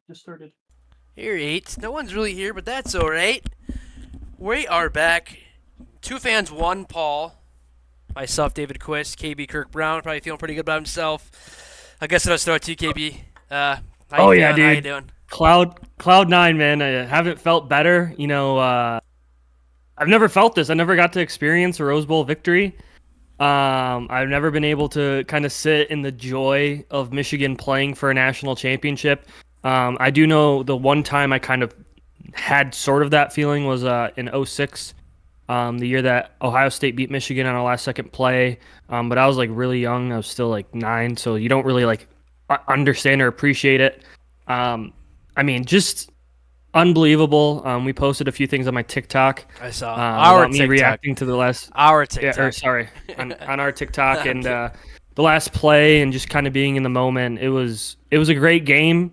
just started. Here, eight. No one's really here, but that's all right. We are back. Two fans, one Paul. Myself, David Quist, KB Kirk Brown, probably feeling pretty good about himself. I guess I'll start too, KB. How you Oh yeah, feeling? How you dude. doing? Cloud nine, man. I haven't felt better. I've never felt this. I never got to experience a Rose Bowl victory. I've never been able to kind of sit in the joy of Michigan playing for a national championship. I do know the one time I kind of had sort of that feeling was in '06, the year that Ohio State beat Michigan on a last second play. But I was like really young. I was still like 9, so you don't really like understand or appreciate it. Um, I mean, just unbelievable. We posted a few things on my TikTok I saw our about me TikTok. reacting to the last, Our yeah, or TikTok. sorry, on our TikTok I'm and kidding. the last play and just kind of being in the moment. It was a great game.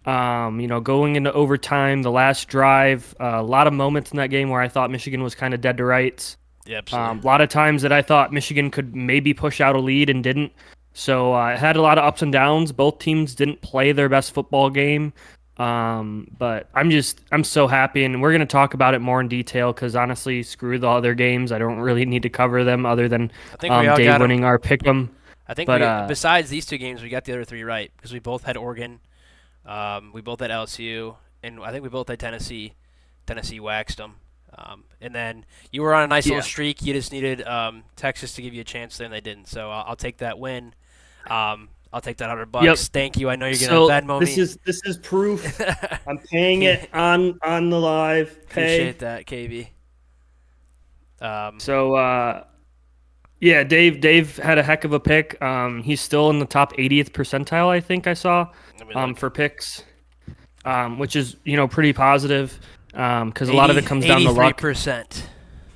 Going into overtime, the last drive, a lot of moments in that game where I thought Michigan was kind of dead to rights. Yeah, absolutely. A lot of times that I thought Michigan could maybe push out a lead and didn't. So it had a lot of ups and downs. Both teams didn't play their best football game. But I'm so happy, and we're gonna talk about it more in detail because honestly, screw the other games. I don't really need to cover them other than I think we all Dave got them. winning our pick'em. I think But we, besides these two games, we got the other three right because we both had Oregon, we both had LSU, and I think we both had Tennessee. Tennessee waxed them. And then you were on a nice little yeah. streak. You just needed Texas to give you a chance there, and they didn't. So I'll take that win. I'll take that $100. Yep. Thank you. I know you're So gonna Venmo this me. is proof. I'm paying it on the live pay. Appreciate that, KB. Um, So yeah, Dave had a heck of a pick. He's still in the top 80th percentile, I think I saw, Let me look. for picks, which is pretty positive. Because a lot of it comes down to luck. 83%.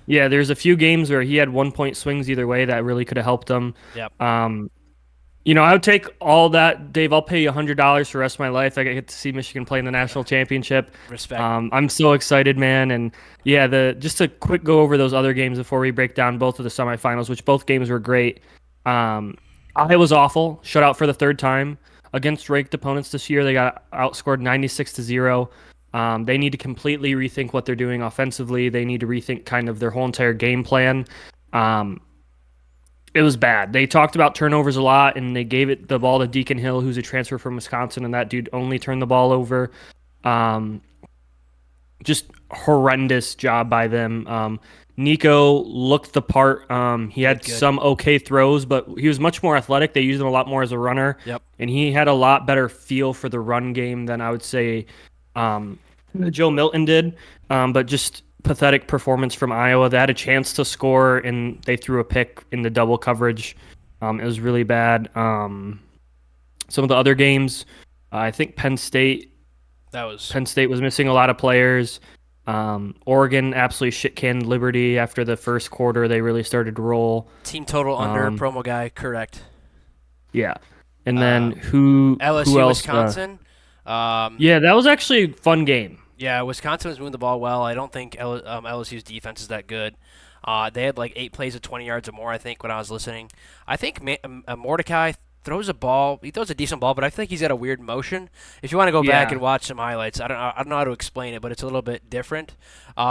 Yeah, there's a few games where he had 1 point swings either way that really could have helped him. Yep. I would take all that, Dave. I'll pay you $100 for the rest of my life. I get to see Michigan play in the national championship. Respect. I'm so excited, man. And yeah, just a quick go over those other games before we break down both of the semifinals, which both games were great. Iowa's awful, shut out for the third time against ranked opponents this year. They got outscored 96-0. They need to completely rethink what they're doing offensively. They need to rethink kind of their whole entire game plan. It was bad. They talked about turnovers a lot, and they gave the ball to Deacon Hill, who's a transfer from Wisconsin, and that dude only turned the ball over. Just horrendous job by them. Nico looked the part. He had Good. some okay throws, but he was much more athletic. They used him a lot more as a runner, Yep. and he had a lot better feel for the run game than I would say Joe Milton did. But just pathetic performance from Iowa. They had a chance to score, and they threw a pick in the double coverage. It was really bad. Some of the other games, I think Penn State was missing a lot of players. Oregon absolutely shit-canned Liberty after the first quarter. They really started to roll. Team total under promo guy. Correct. Yeah. And then who LSU, else? Wisconsin. Yeah, that was actually a fun game. Yeah, Wisconsin was moving the ball well. I don't think LSU's defense is that good. They had like 8 plays of 20 yards or more, I think, when I was listening. I think Mordecai throws a ball. He throws a decent ball, but I think he's got a weird motion. If you want to go back Yeah. and watch some highlights, I don't know how to explain it, but it's a little bit different.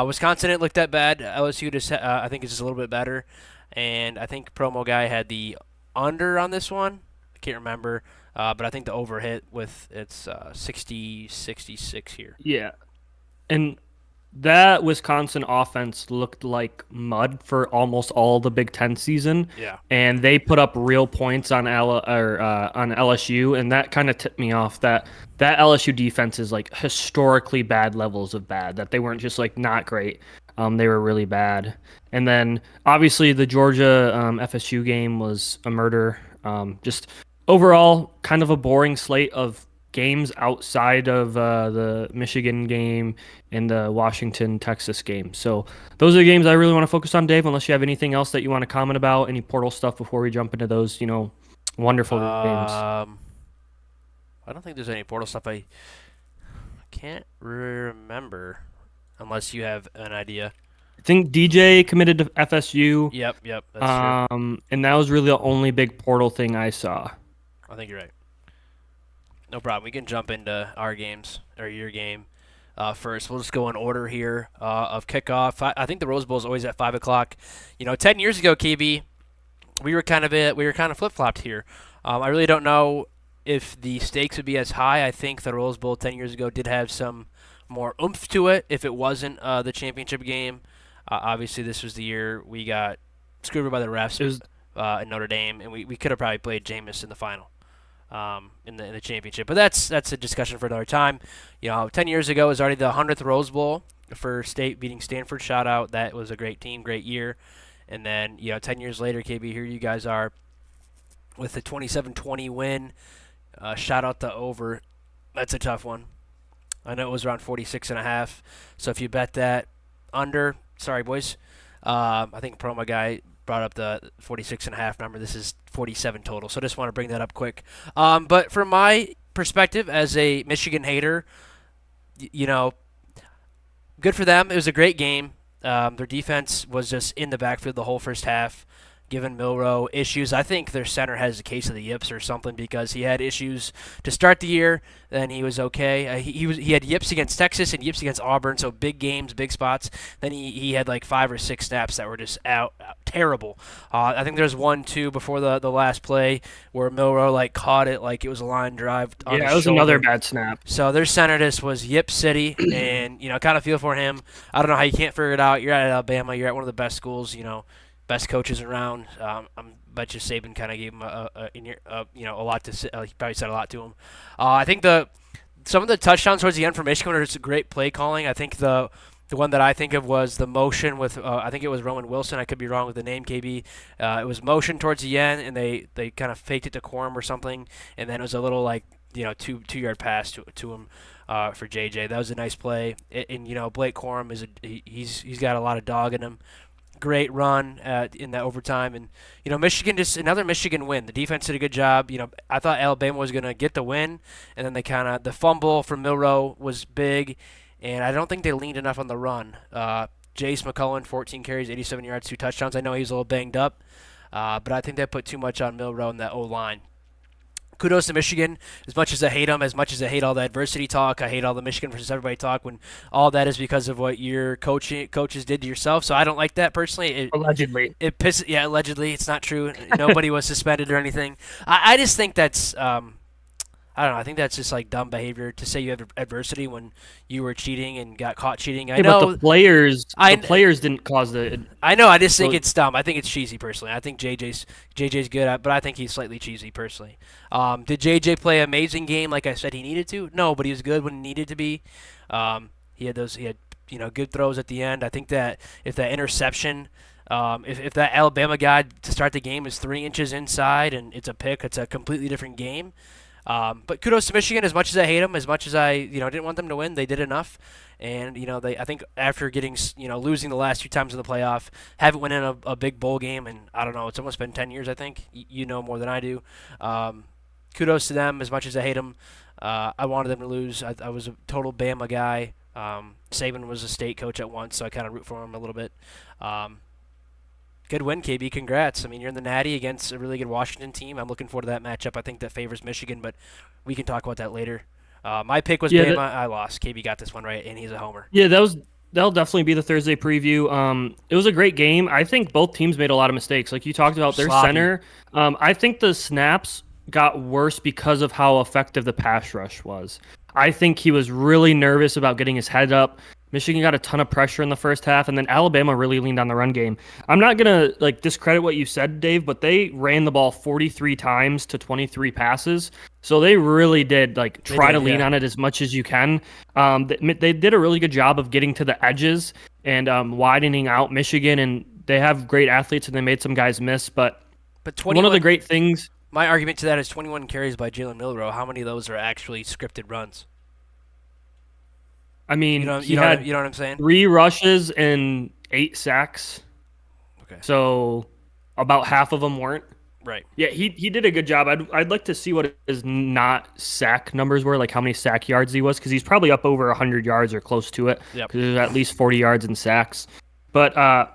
Wisconsin didn't look that bad. LSU just I think is just a little bit better, and I think promo guy had the under on this one. I can't remember, but I think the over hit with it's 60-66 here. Yeah. And that Wisconsin offense looked like mud for almost all the Big Ten season. Yeah. And they put up real points on on LSU, and that kind of tipped me off that LSU defense is like historically bad levels of bad, that they weren't just like not great. They were really bad. And then obviously the Georgia FSU game was a murder. Just overall kind of a boring slate of games outside of the Michigan game and the Washington Texas game. So those are the games I really want to focus on, Dave, unless you have anything else that you want to comment about, any portal stuff before we jump into those, wonderful games. I don't think there's any portal stuff. I can't remember unless you have an idea. I think DJ committed to FSU. Yep, that's true. And that was really the only big portal thing I saw. I think you're right. No problem. We can jump into our games or your game first. We'll just go in order here of kickoff. I think the Rose Bowl is always at 5 o'clock. 10 years ago, KB, we were kind of flip flopped here. I really don't know if the stakes would be as high. I think the Rose Bowl 10 years ago did have some more oomph to it. If it wasn't the championship game, obviously this was the year we got screwed over by the refs It was in Notre Dame, and we could have probably played Jameis in the final. In the championship. But that's a discussion for another time. 10 years ago was already the 100th Rose Bowl for State beating Stanford. Shout out, that was a great team, great year. And then 10 years later, KB, here you guys are with the 27-20 win. Shout out the over. That's a tough one. I know it was around 46.5. So if you bet that under, sorry boys. I think promo guy brought up the 46.5 number. This is 47 total. So just want to bring that up quick. But from my perspective as a Michigan hater, good for them. It was a great game. Their defense was just in the backfield the whole first half, giving Milroe issues. I think their center has a case of the yips or something because he had issues to start the year. Then he was okay. He had yips against Texas and yips against Auburn, so big games, big spots. Then he had like 5 or 6 snaps that were just out terrible. I think there's 1-2 before the last play where Milroe like caught it like it was a line drive on his it was shoulder. another bad snap. So their center just was Yip City, and kind of feel for him. I don't know how you can't figure it out. You're at Alabama. You're at one of the best schools. Best coaches around. I bet you Saban kind of gave him a lot to say. He probably said a lot to him. I think some of the touchdowns towards the end for Michigan were just great play calling. I think the one that I think of was the motion with I think it was Roman Wilson. I could be wrong with the name, KB. It was motion towards the end, and they kind of faked it to Corum or something, and then it was a little like 2-yard pass to him for JJ. That was a nice play. And Blake Corum he's got a lot of dog in him. Great run in that overtime, and Michigan, just another Michigan win. The defense did a good job. I thought Alabama was going to get the win, and then the fumble from Milroe was big, and I don't think they leaned enough on the run. Jace McCullough, 14 carries, 87 yards, 2 touchdowns. I know he was a little banged up, but I think they put too much on Milroe and that O-line. Kudos to Michigan. As much as I hate them, as much as I hate all the adversity talk, I hate all the Michigan versus everybody talk when all that is because of what your coaches did to yourself. So I don't like that personally. Allegedly. It pisses. Yeah, allegedly. It's not true. Nobody was suspended or anything. I just think that's I don't know. I think that's just like dumb behavior to say you have adversity when you were cheating and got caught cheating. I know but the players didn't cause the. I know. I just think it's dumb. I think it's cheesy personally. I think JJ's good at, but I think he's slightly cheesy personally. Did JJ play an amazing game like I said he needed to? No, but he was good when he needed to be. He had good throws at the end. I think that if that interception. If that Alabama guy to start the game is 3 inches inside and it's a pick, it's a completely different game. But kudos to Michigan. As much as I hate them, as much as I didn't want them to win, they did enough. And I think after getting losing the last 2 times in the playoff, haven't won in a big bowl game, and I don't know, it's almost been 10 years. I think you know more than I do. Kudos to them. As much as I hate them, I wanted them to lose. I was a total Bama guy. Saban was a state coach at once, so I kind of root for him a little bit. Good win, KB. Congrats. I mean, you're in the Natty against a really good Washington team. I'm looking forward to that matchup. I think that favors Michigan, but we can talk about that later. My pick was Bama. I lost. KB got this one right, and he's a homer. Yeah, that'll definitely be the Thursday preview. It was a great game. I think both teams made a lot of mistakes. Like you talked about their center. I think the snaps got worse because of how effective the pass rush was. I think he was really nervous about getting his head up. Michigan got a ton of pressure in the first half, and then Alabama really leaned on the run game. I'm not going to discredit what you said, Dave, but they ran the ball 43 times to 23 passes. So they really did try to lean on it as much as you can. They did a really good job of getting to the edges and widening out Michigan, and they have great athletes, and they made some guys miss. But one of the great things... My argument to that is 21 carries by Jalen Milroe. How many of those are actually scripted runs? I mean, you know what I'm saying? 3 rushes and 8 sacks. Okay. So about half of them weren't. Right. Yeah, he did a good job. I'd like to see what his not sack numbers were, like how many sack yards he was, because he's probably up over 100 yards or close to it. Yep. Because there's at least 40 yards in sacks. But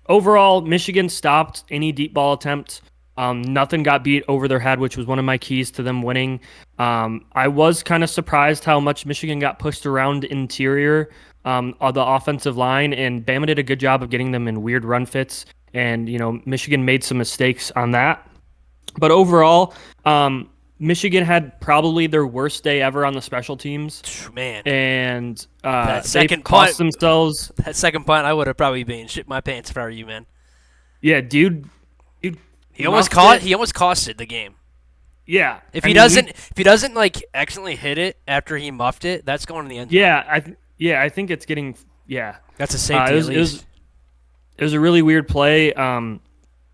overall, Michigan stopped any deep ball attempts. Nothing got beat over their head, which was one of my keys to them winning. I was kind of surprised how much Michigan got pushed around interior of the offensive line, and Bama did a good job of getting them in weird run fits. And, Michigan made some mistakes on that. But overall, Michigan had probably their worst day ever on the special teams. Man, And that they second cost punt, themselves. that second punt, I would have probably been shit my pants if I were you, man. Yeah, dude. He almost costed the game. Yeah. If he doesn't like accidentally hit it after he muffed it, that's going in the end zone. Yeah, I think it's getting. Yeah. That's a safety at least. It was a really weird play.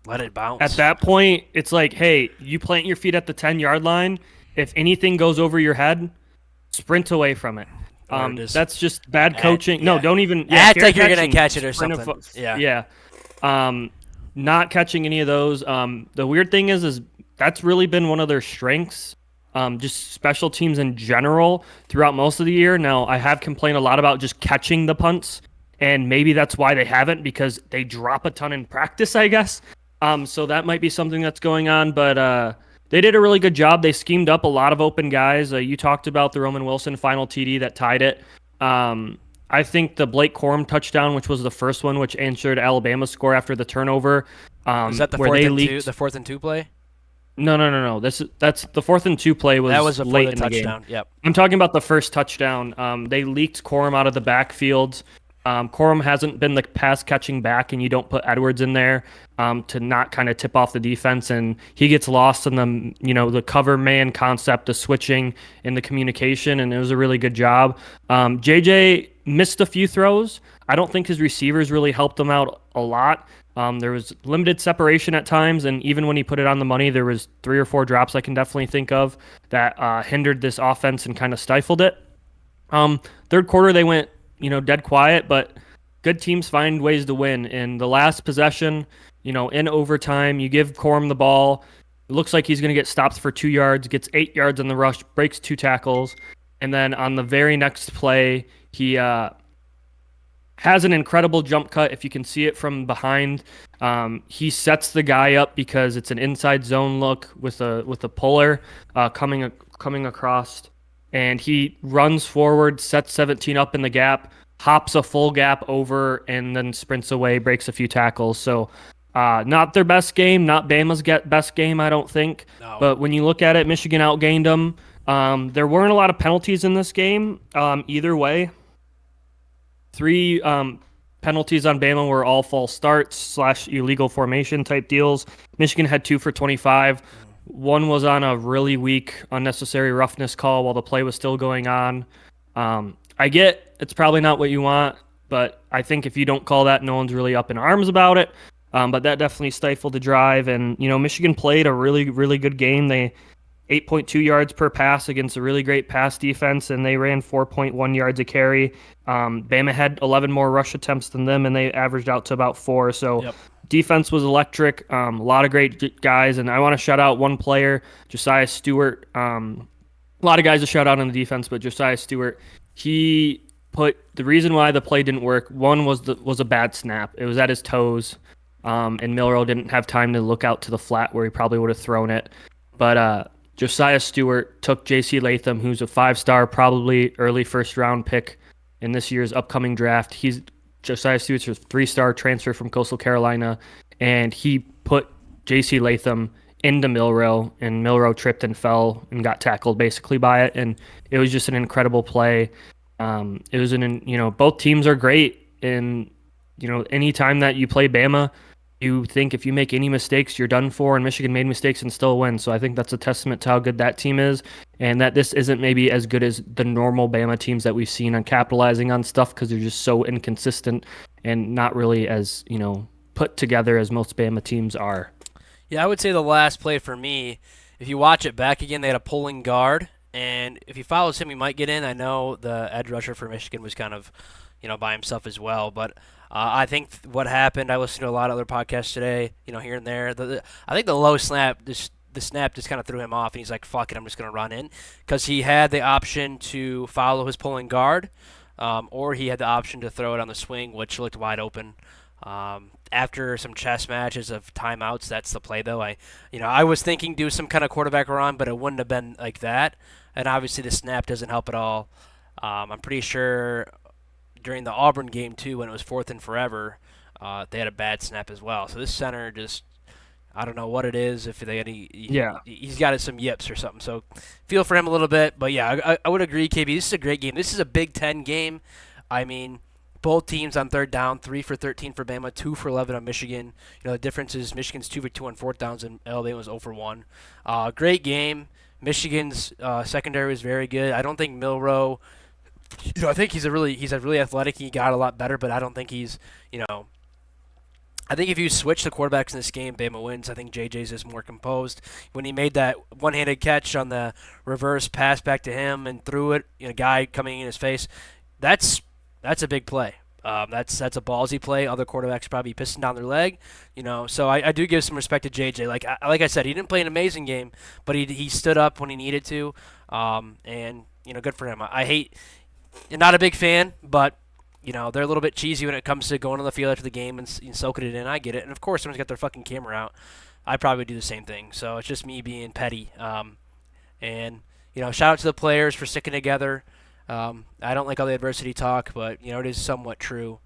Let it bounce. At that point, it's like, hey, you plant your feet at the 10-yard line. If anything goes over your head, sprint away from it. That's just bad coaching. No, don't even act like you're gonna catch it or something. Yeah. Not catching any of those. The weird thing is that's really been one of their strengths. Just special teams in general throughout most of the year. Now, I have complained a lot about just catching the punts, and maybe that's why they haven't, because they drop a ton in practice, I guess. So that might be something that's going on, but they did a really good job. They schemed up a lot of open guys. You talked about the Roman Wilson final TD that tied it. I think the Blake Corum touchdown, which was the first one, which answered Alabama's score after the turnover. Is that the fourth and two play? No. That's the 4th and 2 play was late in the touchdown. game. Yep. I'm talking about the first touchdown. They leaked Corum out of the backfield. Corum hasn't been the pass catching back, and you don't put Edwards in there to not kind of tip off the defense, and he gets lost in the cover man concept, the switching and the communication, and it was a really good job. JJ missed a few throws. I don't think his receivers really helped him out a lot. There was limited separation at times, and even when he put it on the money, there was 3 or 4 drops I can definitely think of that hindered this offense and kind of stifled it. Third quarter, they went dead quiet, but good teams find ways to win. In the last possession, in overtime, you give Corum the ball. It looks like he's going to get stopped for 2 yards, gets 8 yards on the rush, breaks 2 tackles. And then on the very next play, he has an incredible jump cut. If you can see it from behind, he sets the guy up because it's an inside zone look with a puller coming across. And he runs forward, sets 17 up in the gap, hops a full gap over, and then sprints away, breaks a few tackles. So not their best game, not Bama's best game, I don't think. No. But when you look at it, Michigan outgained them. There weren't a lot of penalties in this game either way. 3 penalties on Bama were all false starts / illegal formation type deals. Michigan had 2 for 25. One was on a really weak, unnecessary roughness call while the play was still going on. I get it's probably not what you want, but I think if you don't call that, no one's really up in arms about it. But that definitely stifled the drive. And, Michigan played a really, really good game. They 8.2 yards per pass against a really great pass defense, and they ran 4.1 yards a carry. Bama had 11 more rush attempts than them, and they averaged out to about 4. So Yep. Defense was electric. A lot of great guys, and I want to shout out one player, Josiah Stewart. A lot of guys to shout out on the defense, but Josiah Stewart, he put the reason why the play didn't work. One was a bad snap. It was at his toes, and Milroe didn't have time to look out to the flat where he probably would have thrown it. But Josiah Stewart took J.C. Latham, who's a 5-star, probably early first-round pick in this year's upcoming draft. Josiah Stewart's a 3-star transfer from Coastal Carolina, and he put J.C. Latham into Milroe, and Milroe tripped and fell and got tackled basically by it, and it was just an incredible play. It was both teams are great, and any time that you play Bama, you think if you make any mistakes, you're done for, and Michigan made mistakes and still win. So I think that's a testament to how good that team is, and that this isn't maybe as good as the normal Bama teams that we've seen on capitalizing on stuff because they're just so inconsistent and not really as, put together as most Bama teams are. Yeah, I would say the last play for me, if you watch it back again, they had a pulling guard, and if he follows him, he might get in. I know the edge rusher for Michigan was kind of, by himself as well, but I think what happened, I listened to a lot of other podcasts today, here and there. I think the low snap, the snap just kind of threw him off, and he's like, fuck it, I'm just going to run in. Because he had the option to follow his pulling guard, or he had the option to throw it on the swing, which looked wide open. After some chess matches of timeouts, that's the play though. I was thinking do some kind of quarterback run, but it wouldn't have been like that. And obviously the snap doesn't help at all. I'm pretty sure during the Auburn game too, when it was fourth and forever, they had a bad snap as well. So this center just, I don't know what it is. If they Yeah. he's got some yips or something. So feel for him a little bit. But yeah, I would agree, KB. This is a great game. This is a Big Ten game. I mean, both teams on third down, 3 for 13 for Bama, 2 for 11 on Michigan. The difference is Michigan's 2 for 2 on fourth downs, and Alabama's 0 for 1. Great game. Michigan's secondary was very good. I don't think Milroe. I think he's a really athletic. He got a lot better, but I don't think he's you know. I think if you switch the quarterbacks in this game, Bama wins. I think JJ's is more composed. When he made that one-handed catch on the reverse pass back to him and threw it, guy coming in his face, that's a big play. That's a ballsy play. Other quarterbacks probably pissing down their leg, So I do give some respect to JJ. Like I said, he didn't play an amazing game, but he stood up when he needed to, and good for him. I hate, not a big fan, but they're a little bit cheesy when it comes to going on the field after the game and soaking it in. I get it, and of course, someone's got their fucking camera out. I probably do the same thing. So it's just me being petty. And shout out to the players for sticking together. I don't like all the adversity talk, but it is somewhat true.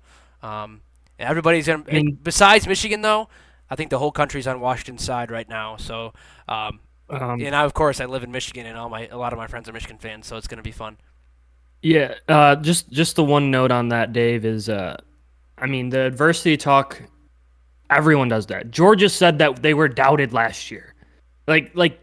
Everybody's gonna. I mean, Besides Michigan, though, I think the whole country's on Washington's side right now. So, um, and I, of course, I live in Michigan, and a lot of my friends are Michigan fans, so it's gonna be fun. yeah. Just the one note on that, Dave, is I mean, the adversity talk. Everyone does that. Georgia said that they were doubted last year. Like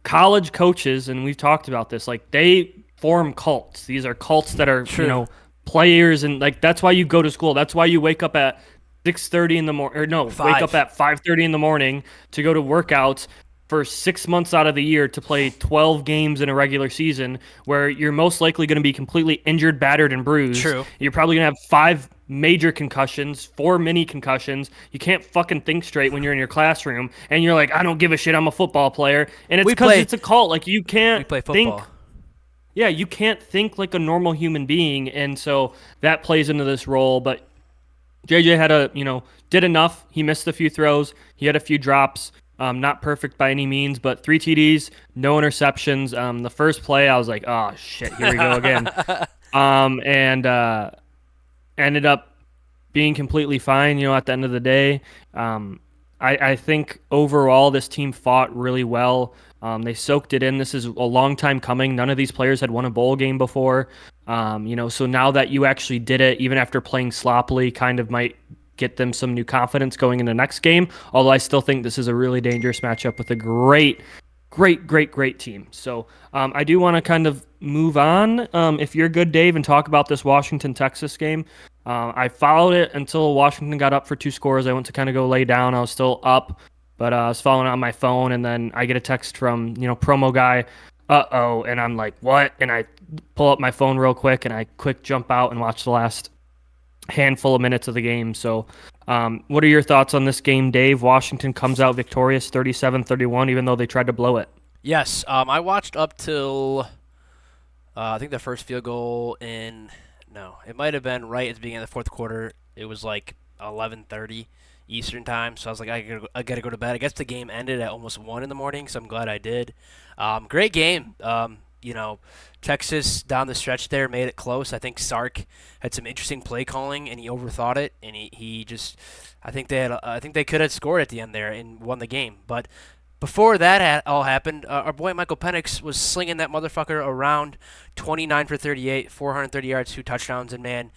college coaches, and we've talked about this. Like they form cults. These are cults that are True. players, and like that's why you go to school. That's why you wake up at 6:30 in the morning, or no, wake up 5. at 5:30 in the morning to go to workouts for 6 months out of the year to play 12 games in a regular season, where you're most likely going to be completely injured, battered, and bruised. True. You're probably going to have 5 major concussions, 4 mini concussions. You can't fucking think straight when you're in your classroom, and you're like, I don't give a shit. I'm a football player, and it's because it's a cult. Like you We can't play think. football. Yeah, you can't think like a normal human being, and so that plays into this role. But JJ did enough. He missed a few throws. He had a few drops. Not perfect by any means, but 3 TDs, no interceptions. The first play, I was like, oh shit, here we go again. And ended up being completely fine. At the end of the day, I think overall this team fought really well. They soaked it in. This is a long time coming. None of these players had won a bowl game before. So now that you actually did it, even after playing sloppily, kind of might get them some new confidence going in the next game. Although I still think this is a really dangerous matchup with a great team. So I do want to kind of move on, if you're good, Dave, and talk about this Washington-Texas game. I followed it until Washington got up for 2 scores. I went to kind of go lay down. I was still up, but I was following it on my phone, and then I get a text from, promo guy, uh-oh, and I'm like, what? And I pull up my phone real quick, and I quick jump out and watch the last handful of minutes of the game. So what are your thoughts on this game, Dave? Washington comes out victorious 37-31, even though they tried to blow it. Yes, I watched up till I think the first field goal in. No, it might have been right at the beginning of the fourth quarter. It was like 11:30 Eastern time, so I was like, I gotta go to bed. I guess the game ended at almost 1 in the morning, so I'm glad I did. Great game. Texas down the stretch there made it close. I think Sark had some interesting play calling, and he overthought it, and he just. I think they could have scored at the end there and won the game, but. Before that all happened, our boy Michael Penix was slinging that motherfucker around, 29 for 38, 430 yards, 2 touchdowns, and man,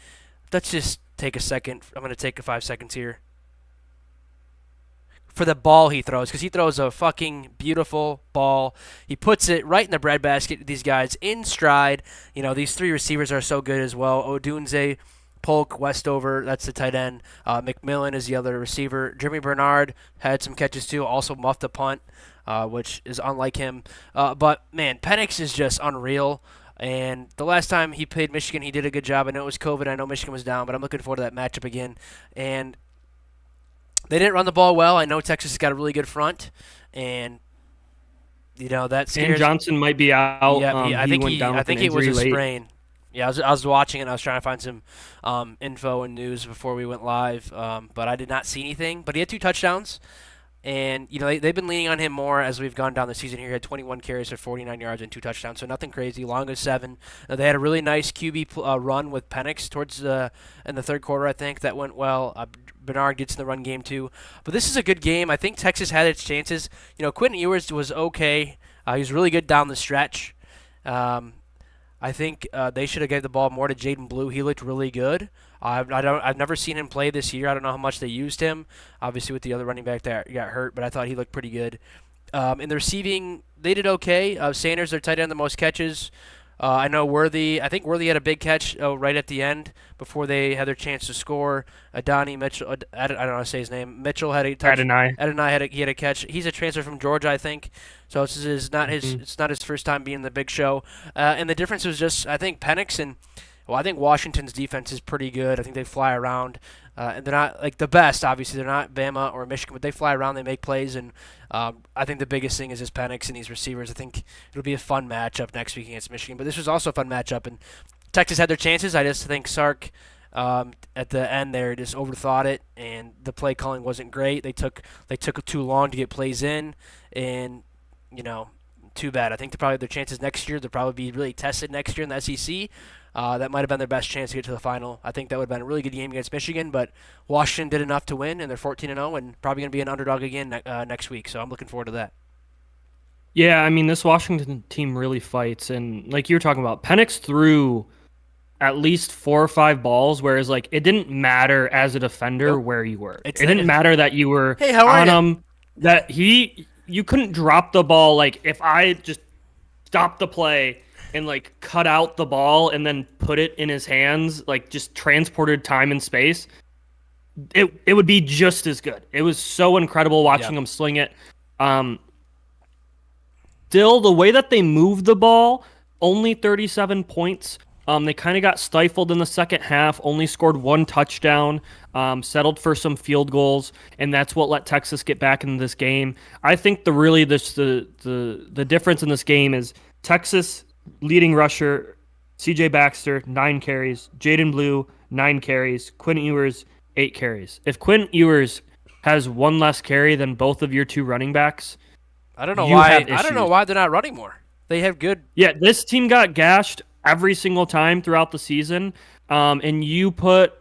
let's just take a second. I'm going to take 5 seconds here. For the ball he throws, because he throws a fucking beautiful ball. He puts it right in the breadbasket. These guys in stride. These 3 receivers are so good as well. Odunze, Polk, Westover, that's the tight end. McMillan is the other receiver. Jeremy Bernard had some catches too, also muffed a punt, which is unlike him. But, man, Penix is just unreal. And the last time he played Michigan, he did a good job. I know it was COVID. I know Michigan was down, but I'm looking forward to that matchup again. And they didn't run the ball well. I know Texas has got a really good front. And, that scares. And Johnson might be out. Yeah, I think went down with I think an it was a injury late. sprain. Yeah, I was watching it. And I was trying to find some info and news before we went live, but I did not see anything. But he had 2 touchdowns. And, they've been leaning on him more as we've gone down the season here. He had 21 carries for 49 yards and 2 touchdowns, so nothing crazy. Long as 7. They had a really nice QB run with Penix towards in the third quarter, I think. That went well. Bernard gets in the run game, too. But this is a good game. I think Texas had its chances. Quentin Ewers was okay. He was really good down the stretch. I think they should have gave the ball more to Jaden Blue. He looked really good. I've never seen him play this year. I don't know how much they used him. Obviously, with the other running back that got hurt, but I thought he looked pretty good. In the receiving, they did okay. Sanders, their tight end, the most catches. I know Worthy. I think Worthy had a big catch right at the end before they had their chance to score. Adonai Mitchell. I don't know how to say his name. Mitchell had a touch. Adonai had a catch. He's a transfer from Georgia, I think. So this is not his. It's not his first time being the big show. And the difference was just I think Penix and. Well, I think Washington's defense is pretty good. I think they fly around. And they're not like the best, obviously. They're not Bama or Michigan, but they fly around. They make plays, and I think the biggest thing is just Penix and these receivers. I think it'll be a fun matchup next week against Michigan. But this was also a fun matchup, and Texas had their chances. I just think Sark at the end there just overthought it, and the play calling wasn't great. They took too long to get plays in, and too bad. I think they probably have their chances next year. They'll probably be really tested next year in the SEC. That might have been their best chance to get to the final. I think that would have been a really good game against Michigan, but Washington did enough to win, and they're 14-0, and probably going to be an underdog again next week. So I'm looking forward to that. Yeah, I mean, this Washington team really fights, and like you were talking about, Penix threw at least 4 or 5 balls, whereas like it didn't matter as a defender Nope. where you were. It Didn't matter that you were Hey, how are on you? him. That you couldn't drop the ball. Like if I just stopped the play and like cut out the ball and then put it in his hands, like just transported time and space, it would be just as good. It was so incredible watching him sling it. Still, the way that they moved the ball, only 37 points. They kind of got stifled in the second half, only scored 1 touchdown, settled for some field goals, and that's what let Texas get back into this game. I think the difference in this game is Texas leading rusher, C.J. Baxter, 9 carries, Jaden Blue, 9 carries, Quentin Ewers, 8 carries. If Quentin Ewers has 1 less carry than both of your 2 running backs, I don't know you why. have I don't know issues. why they're not running more. They have good. Yeah, this team got gashed every single time throughout the season, and you put,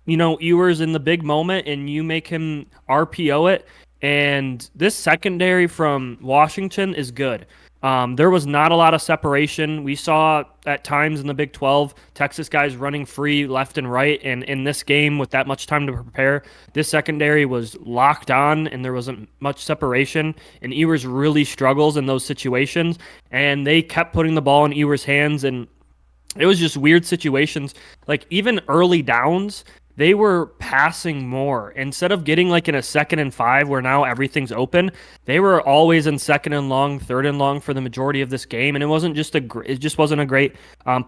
Ewers in the big moment, and you make him RPO it, and this secondary from Washington is good. There was not a lot of separation. We saw at times in the Big 12, Texas guys running free left and right, and in this game with that much time to prepare, this secondary was locked on, and there wasn't much separation, and Ewers really struggles in those situations, and they kept putting the ball in Ewers' hands, and it was just weird situations. Like even early downs, they were passing more. Instead of getting like in a 2nd and 5 where now everything's open, they were always in 2nd and long, 3rd and long for the majority of this game, and it just wasn't a great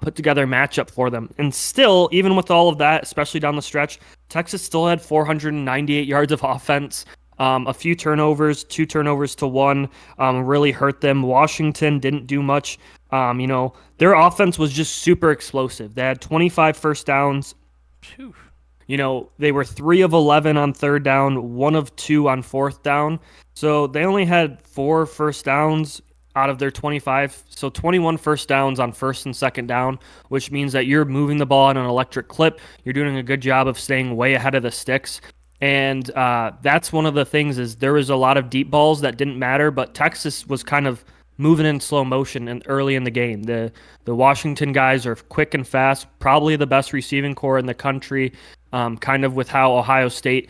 put together matchup for them. And still, even with all of that, especially down the stretch, Texas still had 498 yards of offense. A few turnovers, 2 turnovers to 1, really hurt them. Washington didn't do much. Their offense was just super explosive. They had 25 first downs. Phew. They were 3 of 11 on 3rd down, 1 of 2 on 4th down. So they only had 4 first downs out of their 25. So 21 first downs on 1st and 2nd down, which means that you're moving the ball at an electric clip. You're doing a good job of staying way ahead of the sticks. And that's one of the things is there was a lot of deep balls that didn't matter, but Texas was kind of moving in slow motion and early in the game. The Washington guys are quick and fast, probably the best receiving core in the country, kind of with how Ohio State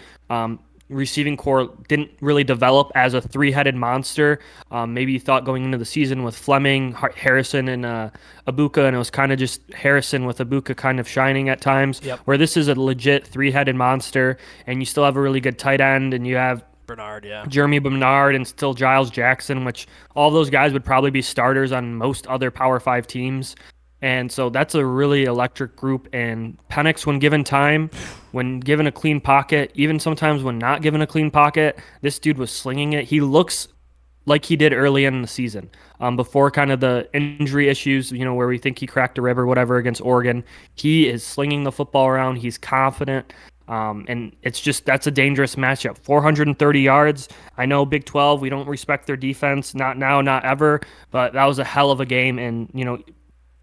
receiving core didn't really develop as a 3-headed monster. Maybe you thought going into the season with Fleming, Harrison, and Abuka, and it was kind of just Harrison with Abuka kind of shining at times, where this is a legit 3-headed monster, and you still have a really good tight end, and you have Bernard, yeah. Jeremy Bernard and still Giles Jackson, which all those guys would probably be starters on most other Power 5 teams. And so that's a really electric group. And Penix, when given time, when given a clean pocket, even sometimes when not given a clean pocket, this dude was slinging it. He looks like he did early in the season, before kind of the injury issues, where we think he cracked a rib or whatever against Oregon. He is slinging the football around. He's confident. And it's just that's a dangerous matchup. 430 yards. I know Big 12, we don't respect their defense. Not now, not ever. But that was a hell of a game. And,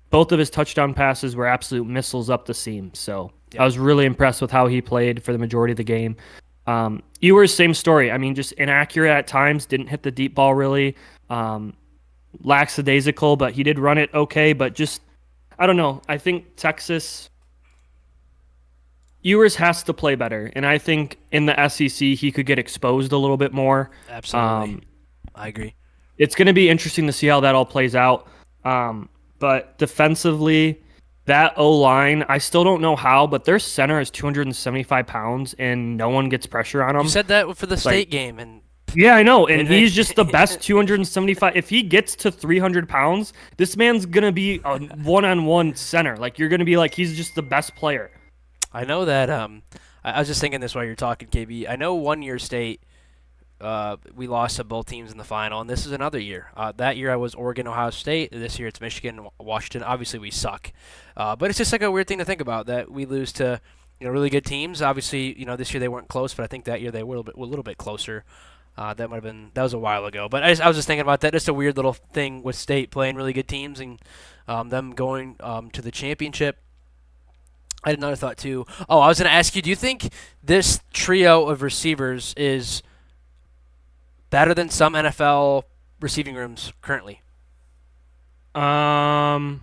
both of his touchdown passes were absolute missiles up the seam. So I was really impressed with how he played for the majority of the game. Ewers, same story. I mean, just inaccurate at times, didn't hit the deep ball really. Lackadaisical, but he did run it okay. But just, I don't know. I think Texas, Ewers has to play better. And I think in the SEC, he could get exposed a little bit more. Absolutely. I agree. It's going to be interesting to see how that all plays out. But defensively, that O-line, I still don't know how, but their center is 275 pounds, and no one gets pressure on him. You said that for the state game, and yeah, I know, and he's just the best 275. If he gets to 300 pounds, this man's going to be a one-on-one center. Like, you're going to be like, he's just the best player. I know that. I was just thinking this while you're talking, KB. I know one year state, we lost to both teams in the final, and this is another year. That year I was Oregon, Ohio State. This year it's Michigan, Washington. Obviously we suck, but it's just like a weird thing to think about that we lose to really good teams. Obviously, this year they weren't close, but I think that year they were a little bit closer. That was a while ago, but I was just thinking about that. Just a weird little thing with state playing really good teams and them going to the championship. I had another thought too. Oh, I was going to ask you, do you think this trio of receivers is better than some NFL receiving rooms currently? I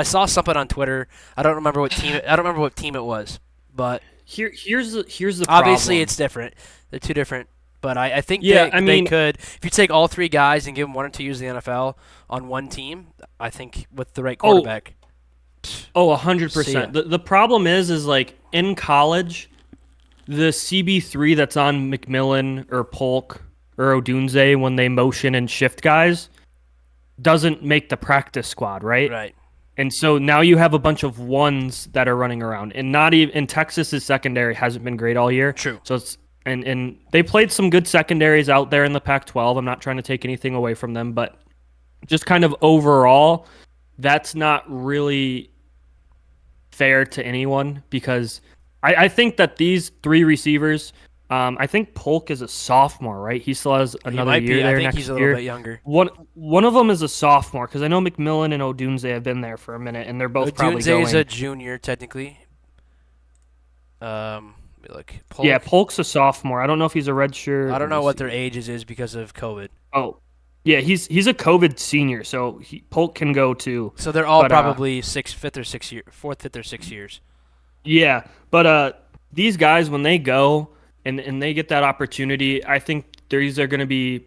saw something on Twitter. I don't remember what team it was, but here's the obviously problem. it's different. They're two different, but I think they could. If you take all three guys and give them 1 or 2 years of the NFL on one team, I think with the right quarterback. 100%. The problem is like in college, the CB3 that's on McMillan or Polk or Odunze when they motion and shift guys doesn't make the practice squad, right? Right. And so now you have a bunch of ones that are running around, and not even in Texas's secondary hasn't been great all year. True. So it's and they played some good secondaries out there in the Pac-12. I'm not trying to take anything away from them, but just kind of overall, that's not really fair to anyone because I think that these three receivers, I think Polk is a sophomore, right? He still has another year there next year. I think he's a little bit younger. One of them is a sophomore because I know McMillan and Odunze have been there for a minute, and they're both probably going. Odunze is a junior technically. Look, Polk. Yeah, Polk's a sophomore. I don't know if he's a redshirt. I don't know what their ages is because of COVID. Oh, yeah, he's a COVID senior, so Polk can go too. So they're all probably fourth, fifth, or 6 years. Yeah, but these guys when they go and they get that opportunity, I think these are going to be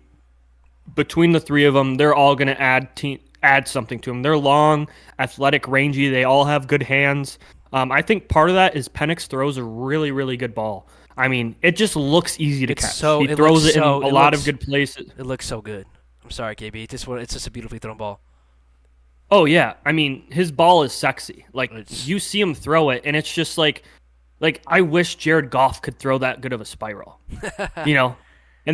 between the three of them. They're all going to add something to them. They're long, athletic, rangy. They all have good hands. I think part of that is Penix throws a really, really good ball. I mean, it just looks easy to catch. He throws it in a lot of good places. It looks so good. I'm sorry, KB. It's just a beautifully thrown ball. Oh, yeah. I mean, his ball is sexy. Like, you see him throw it, and it's just like I wish Jared Goff could throw that good of a spiral, And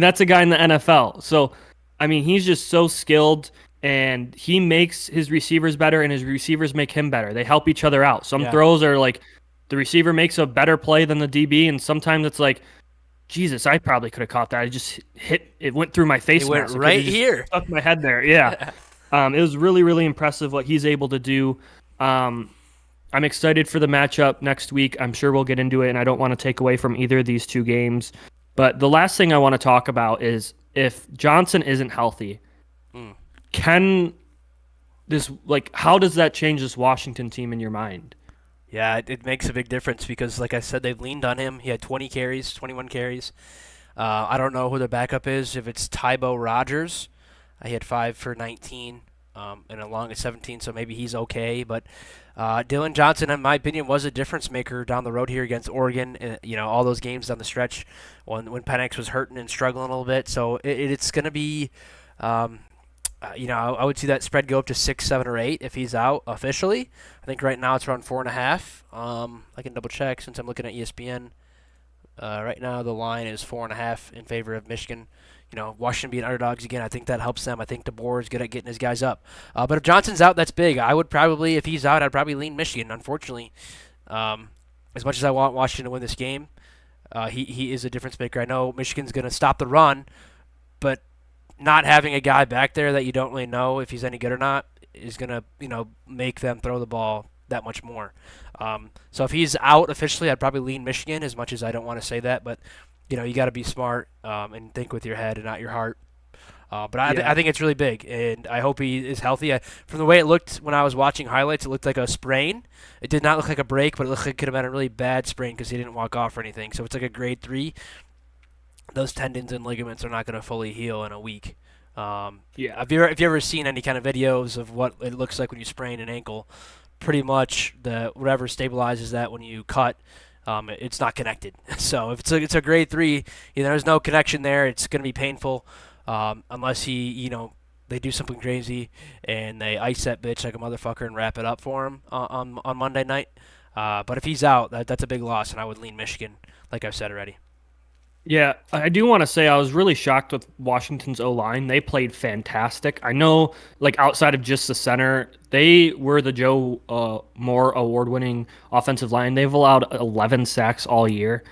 that's a guy in the NFL. So, I mean, he's just so skilled, and he makes his receivers better, and his receivers make him better. They help each other out. Some throws are like the receiver makes a better play than the DB, and sometimes it's like, Jesus, I probably could have caught that. I just it went through my face. It went right here. Stuck my head there. Yeah. It was really, really impressive what he's able to do. I'm excited for the matchup next week. I'm sure we'll get into it, and I don't want to take away from either of these two games. But the last thing I want to talk about is if Johnson isn't healthy, how does that change this Washington team in your mind? Yeah, it makes a big difference because, like I said, they've leaned on him. He had 21 carries. I don't know who the backup is. If it's Tybo Rogers, he had 5 for 19 and a long of 17, so maybe he's okay. But Dylan Johnson, in my opinion, was a difference maker down the road here against Oregon. All those games down the stretch when Penix was hurting and struggling a little bit. So it's going to be, I would see that spread go up to 6, 7, or 8 if he's out officially. I think right now it's around 4.5. I can double check since I'm looking at ESPN. Right now, the line is 4.5 in favor of Michigan. Washington being underdogs again, I think that helps them. I think DeBoer is good at getting his guys up. But if Johnson's out, that's big. I would probably, if he's out, I'd probably lean Michigan. Unfortunately, um, as much as I want Washington to win this game, he is a difference maker. I know Michigan's going to stop the run, but not having a guy back there that you don't really know if he's any good or not is going to make them throw the ball that much more. So if he's out officially, I'd probably lean Michigan. As much as I don't want to say that, but you got to be smart and think with your head and not your heart. But Yeah. I think it's really big, and I hope he is healthy. From the way it looked when I was watching highlights, it looked like a sprain. It did not look like a break, but it looked like it could have been a really bad sprain because he didn't walk off or anything. So it's like a grade 3. Those tendons and ligaments are not going to fully heal in a week. Yeah. Have you ever seen any kind of videos of what it looks like when you sprain an ankle? Pretty much the whatever stabilizes that when you cut, it's not connected. So if it's a grade 3, there's no connection there. It's going to be painful unless they do something crazy and they ice that bitch like a motherfucker and wrap it up for him on Monday night. But if he's out, that's a big loss, and I would lean Michigan, like I've said already. Yeah, I do want to say I was really shocked with Washington's O-line. They played fantastic. I know, like outside of just the center, they were the Joe Moore award-winning offensive line. They've allowed 11 sacks all year.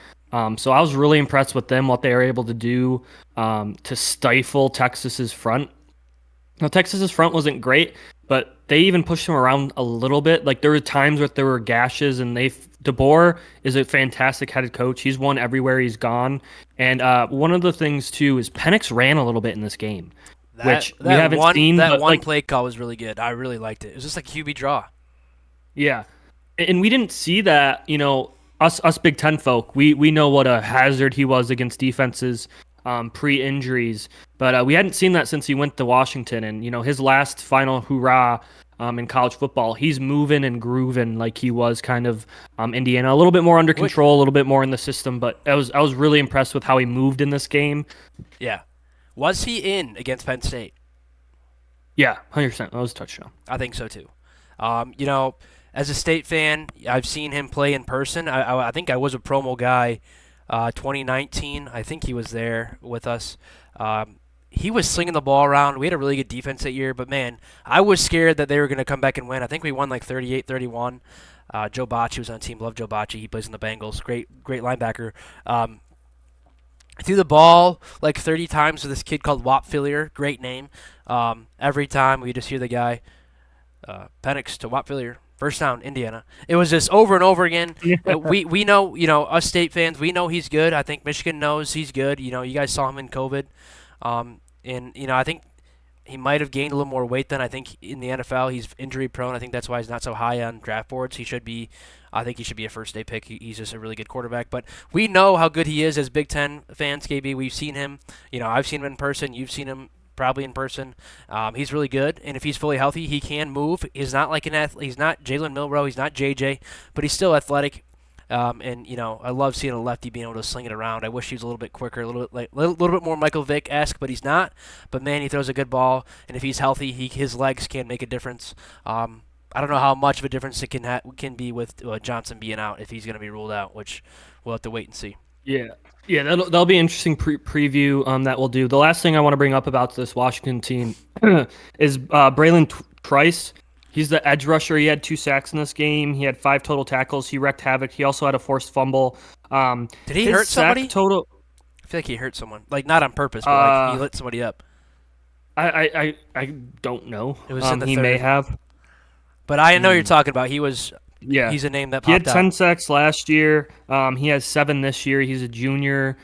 So I was really impressed with them, what they were able to do to stifle Texas's front. Now, Texas's front wasn't great, but they even pushed him around a little bit. Like there were times where there were gashes, and DeBoer is a fantastic head coach. He's won everywhere he's gone, and one of the things too is Penix ran a little bit in this game, That which we that haven't one seen. that But one like, play call was really good. I really liked it. It was just like QB draw. yeah, and we didn't see that. Us Big Ten folk, we know what a hazard he was against defenses pre-injuries, but we hadn't seen that since he went to Washington. And his last final hurrah in college football, he's moving and grooving like he was kind of Indiana, a little bit more under What? control, a little bit more in the system. But I was really impressed with how he moved in this game. Yeah. Was he in against Penn State? Yeah, 100%. That was a touchdown. I think so too. As a State fan, I've seen him play in person. I think I was a promo guy, 2019. I think he was there with us. He was slinging the ball around. We had a really good defense that year, but man, I was scared that they were going to come back and win. I think we won like 38-31. Joe Bacci was on the team. Love Joe Bacci. He plays in the Bengals. Great linebacker. Threw the ball like 30 times to this kid called Wap Fillier. Great name. Every time we just hear the guy, Penix to Wap Fillier. First down, Indiana. It was just over and over again. Yeah. We know, us State fans, we know he's good. I think Michigan knows he's good. You guys saw him in COVID. And I think he might have gained a little more weight than I think in the NFL. He's injury prone. I think that's why he's not so high on draft boards. I think he should be a first day pick. He's just a really good quarterback. But we know how good he is as Big Ten fans, KB. We've seen him. I've seen him in person. You've seen him probably in person. He's really good, and if he's fully healthy, he can move. He's not like an athlete. He's not Jalen Milroe. He's not JJ, but he's still athletic. And I love seeing a lefty being able to sling it around. I wish he was a little bit quicker, a little bit more Michael Vick-esque, but he's not. But man, he throws a good ball, and if he's healthy, his legs can make a difference. I don't know how much of a difference it can be with Johnson being out if he's going to be ruled out, which we'll have to wait and see. Yeah. Yeah, that'll be an interesting preview that we'll do. The last thing I want to bring up about this Washington team is Braylon Trice. He's the edge rusher. He had 2 sacks in this game. He had 5 total tackles. He wreaked havoc. He also had a forced fumble. Did he His hurt sack somebody? total? I feel like he hurt someone. Like, not on purpose, but like he lit somebody up. I don't know. It was in the he third. may have. But I know you're talking about. Yeah. He's a name that He had popped out. 10 sacks last year. He has 7 this year. He's a junior.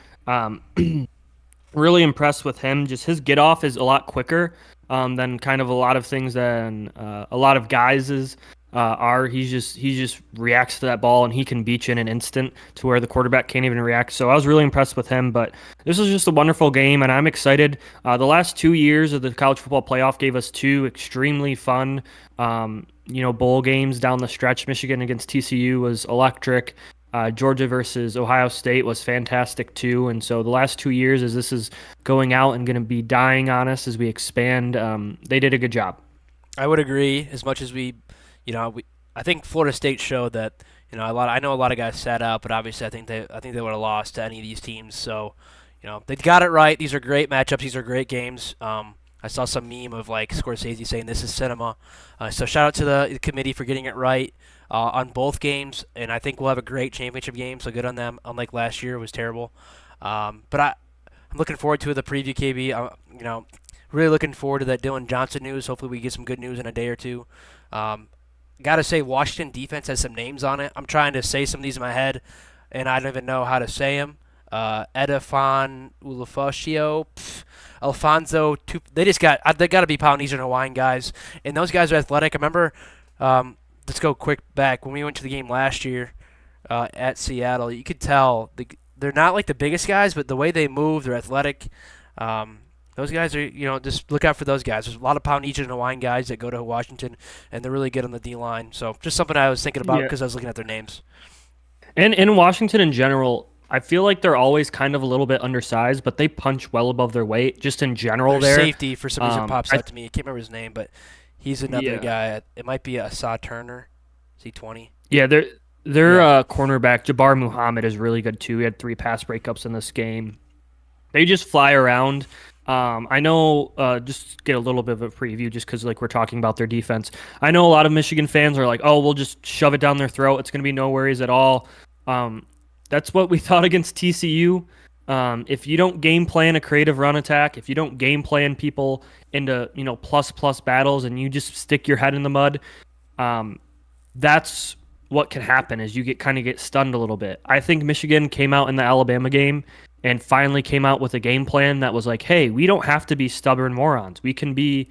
Really impressed with him. Just his get off is a lot quicker than kind of a lot of things than a lot of guys are. He just reacts to that ball, and he can beat you in an instant to where the quarterback can't even react. So I was really impressed with him. But this was just a wonderful game, and I'm excited. The last 2 years of the college football playoff gave us 2 extremely fun bowl games down the stretch. Michigan against TCU was electric. Georgia versus Ohio State was fantastic too. And so the last 2 years, as this is going out and going to be dying on us as we expand, they did a good job. I would agree. As much as I think Florida State showed that I know a lot of guys sat out, but obviously I think they would have lost to any of these teams. So, they got it right. These are great matchups. These are great games. I saw some meme of like Scorsese saying this is cinema. So shout out to the committee for getting it right on both games, and I think we'll have a great championship game. So good on them. Unlike last year, it was terrible. But I'm looking forward to the preview, KB. Really looking forward to that Dylan Johnson news. Hopefully, we get some good news in a day or two. Um, Gotta say, Washington defense has some names on it. I'm trying to say some of these in my head, and I don't even know how to say them. Edafon Ulafoscio, Alfonso. They got to be Polynesian Hawaiian guys, and those guys are athletic. I remember. Let's go quick back when we went to the game last year at Seattle. You could tell they're not like the biggest guys, but the way they move, they're athletic. Those guys are, just look out for those guys. There's a lot of Polynesian and Hawaiian guys that go to Washington, and they're really good on the D line. So just something I was thinking about Yeah. because I was looking at their names. And in Washington in general, I feel like they're always kind of a little bit undersized, but they punch well above their weight. Just in general, Their there. safety, for some reason, pops out to me. I can't remember his name, but he's another Yeah, guy. It might be Asa Turner. Is he 20? yeah. Their Yeah. cornerback Jabbar Muhammad is really good too. He had 3 pass breakups in this game. They just fly around. I know, just to get a little bit of a preview, just because like we're talking about their defense. I know a lot of Michigan fans are like, "Oh, we'll just shove it down their throat. It's going to be no worries at all." Um, that's what we thought against TCU. If you don't game plan a creative run attack, if you don't game plan people into plus battles, and you just stick your head in the mud, um, that's what can happen. Is you get stunned a little bit. I think Michigan came out in the Alabama game and finally came out with a game plan that was like, hey, we don't have to be stubborn morons. We can do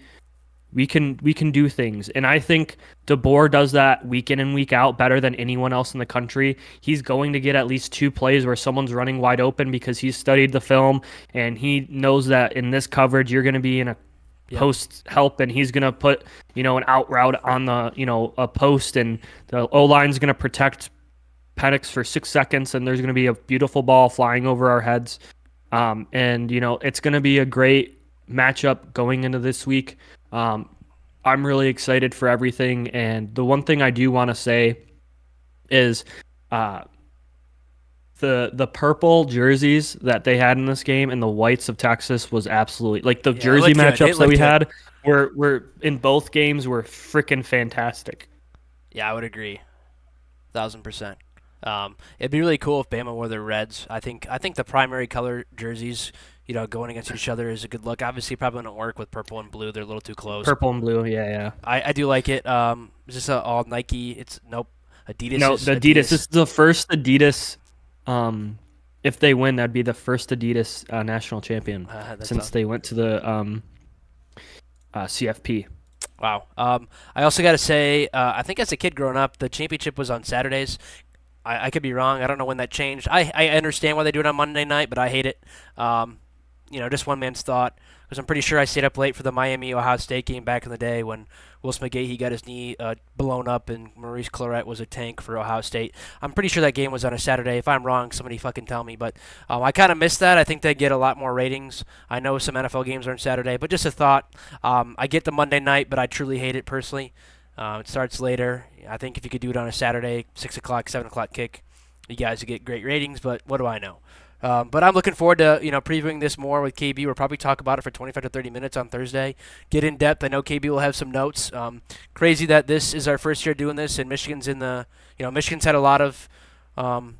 things. And I think DeBoer does that week in and week out better than anyone else in the country. He's going to get at least 2 plays where someone's running wide open because he's studied the film and he knows that in this coverage you're going to be in a Yep. post help, and he's going to put an out route on the a post, and the O line's going to protect Penix for 6 seconds, and there's going to be a beautiful ball flying over our heads. And it's going to be a great matchup going into this week. I'm really excited for everything. And the one thing I do want to say is the purple jerseys that they had in this game and the whites of Texas was absolutely like the Yeah, it jersey looked good. It matchups that we looked good. had were in both games were freaking fantastic. Yeah, I would agree. 1,000%. It'd be really cool if Bama wore their reds. I think the primary color jerseys, going against each other is a good look. Obviously, it probably wouldn't work with purple and blue. They're a little too close. Purple and blue, yeah. I do like it. Is this all Nike? It's nope. Adidas No, is the Adidas. This is the first Adidas. If they win, that'd be the first Adidas national champion since they went to the CFP. Wow. I also got to say, I think as a kid growing up, the championship was on Saturdays. I could be wrong. I don't know when that changed. I understand why they do it on Monday night, but I hate it. Just one man's thought. Because I'm pretty sure I stayed up late for the Miami-Ohio State game back in the day when Wilson McGahee got his knee blown up and Maurice Clarett was a tank for Ohio State. I'm pretty sure that game was on a Saturday. If I'm wrong, somebody fucking tell me. But I kind of missed that. I think they get a lot more ratings. I know some NFL games are on Saturday, but just a thought. I get the Monday night, but I truly hate it personally. It starts later. I think if you could do it on a Saturday, 6 o'clock, 7 o'clock kick, you guys would get great ratings, but what do I know? But I'm looking forward to previewing this more with KB. We'll probably talk about it for 25 to 30 minutes on Thursday. Get in depth. I know KB will have some notes. Crazy that this is our first year doing this, and Michigan's Michigan's had a lot of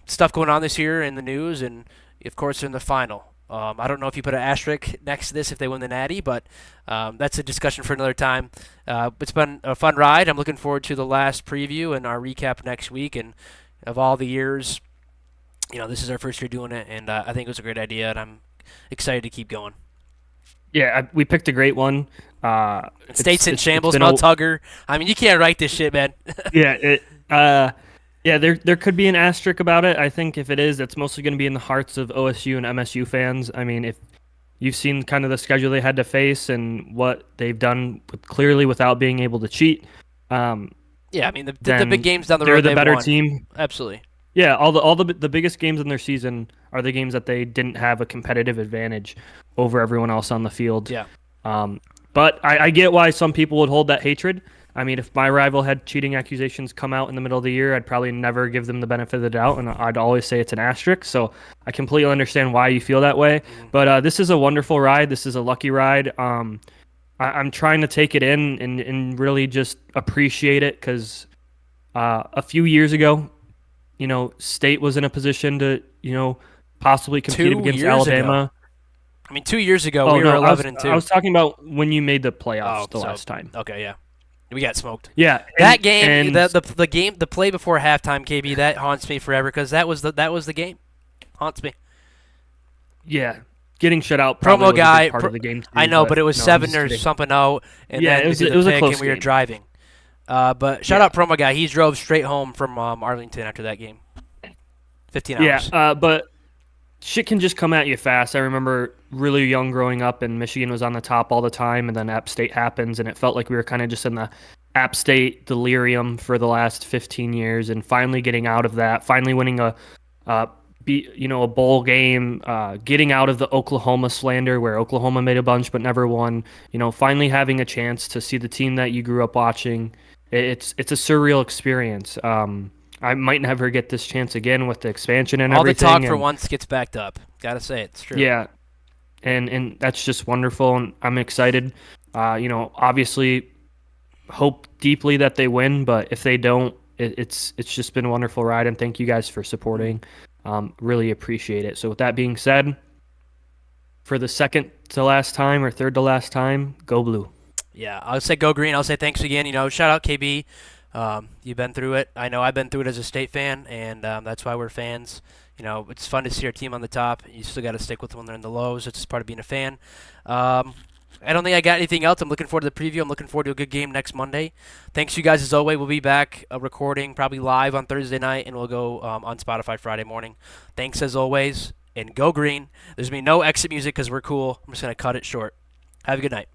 stuff going on this year in the news, and of course in the final. I don't know if you put an asterisk next to this if they win the Natty, but that's a discussion for another time. It's been a fun ride. I'm looking forward to the last preview and our recap next week, and of all the years. This is our first year doing it, and I think it was a great idea, and I'm excited to keep going. Yeah, we picked a great one. States in shambles, been Mel Tugger. I mean, you can't write this shit, man. There could be an asterisk about it. I think if it is, it's mostly going to be in the hearts of OSU and MSU fans. I mean, if you've seen kind of the schedule they had to face and what they've done clearly without being able to cheat. Yeah, I mean, the big games down the road, they're the they've better won. team. Absolutely. Yeah, all the biggest games in their season are the games that they didn't have a competitive advantage over everyone else on the field. Yeah. But I get why some people would hold that hatred. I mean, if my rival had cheating accusations come out in the middle of the year, I'd probably never give them the benefit of the doubt, and I'd always say it's an asterisk. So I completely understand why you feel that way. But this is a wonderful ride. This is a lucky ride. I'm trying to take it in and really just appreciate it because a few years ago, State was in a position to, possibly compete against 2 years ago. Alabama. I mean, 2 years ago Oh we no, were 11-2. I was talking about when you made the playoffs Oh, the so- last time. Okay, yeah, we got smoked. Yeah, That game, and the play before halftime, KB, that haunts me forever because that was the game. Haunts me. yeah, getting shut out probably Promo was a guy. big part of the game. Too, I know, but it was no, I'm 7 just or kidding. something out, and Yeah, then it was we did it was the a pick close and we were game. driving. But shout out Promo guy. He drove straight home from Arlington after that game. 15 hours. Yeah, but shit can just come at you fast. I remember really young growing up, and Michigan was on the top all the time, and then App State happens, and it felt like we were kind of just in the App State delirium for the last 15 years, and finally getting out of that, finally winning a bowl game, getting out of the Oklahoma slander where Oklahoma made a bunch but never won. Finally having a chance to see the team that you grew up watching. It's a surreal experience. I might never get this chance again with the expansion and All the everything. talk for and- once gets backed up. Gotta say it's true. Yeah, and that's just wonderful, and I'm excited. Obviously, hope deeply that they win, but if they don't, it's just been a wonderful ride, and thank you guys for supporting. Really appreciate it. So with that being said, for the second to last time or third to last time, go blue. Yeah, I'll say go green. I'll say thanks again. Shout out KB. You've been through it. I know I've been through it as a State fan, and that's why we're fans. It's fun to see our team on the top. You still got to stick with them when they're in the lows. It's just part of being a fan. I don't think I got anything else. I'm looking forward to the preview. I'm looking forward to a good game next Monday. Thanks, you guys, as always. We'll be back recording probably live on Thursday night, and we'll go on Spotify Friday morning. Thanks, as always, and go green. There's going to be no exit music because we're cool. I'm just going to cut it short. Have a good night.